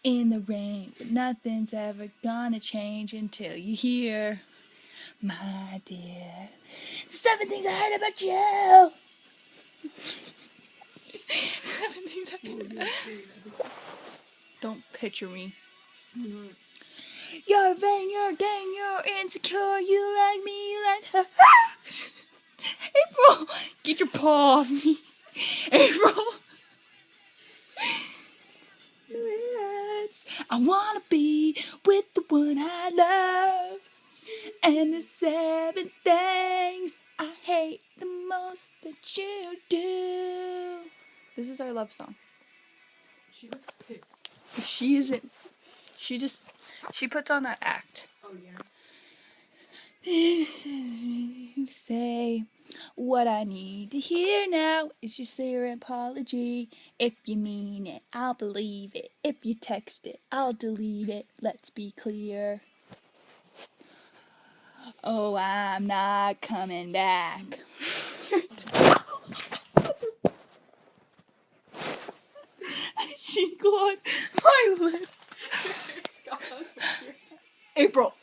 in the rain, but nothing's ever gonna change until you hear, my dear, 7 things I heard about you. 7 things I heard about you. Don't picture me. You're vain, you're gang, you're insecure, you like me, you like her. April, get your paw off me. April. I wanna be with the one I love. And the 7 things I hate the most that you do. This is our love song. She looks pissed. She isn't. She puts on that act. Oh, yeah. Say, what I need to hear now is just your apology. If you mean it, I'll believe it. If you text it, I'll delete it. Let's be clear. Oh, I'm not coming back. She clawed my lip. April.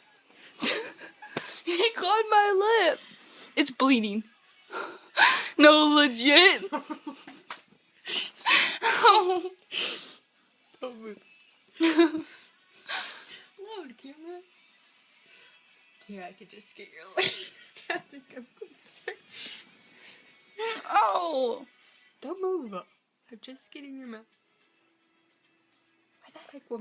He clawed my lip. It's bleeding. No, legit. Oh. Don't move. Loud camera. Yeah, I could just get your leg. I think I'm going to start. Oh. Don't move. I'm just getting your mouth. I thought like, well, my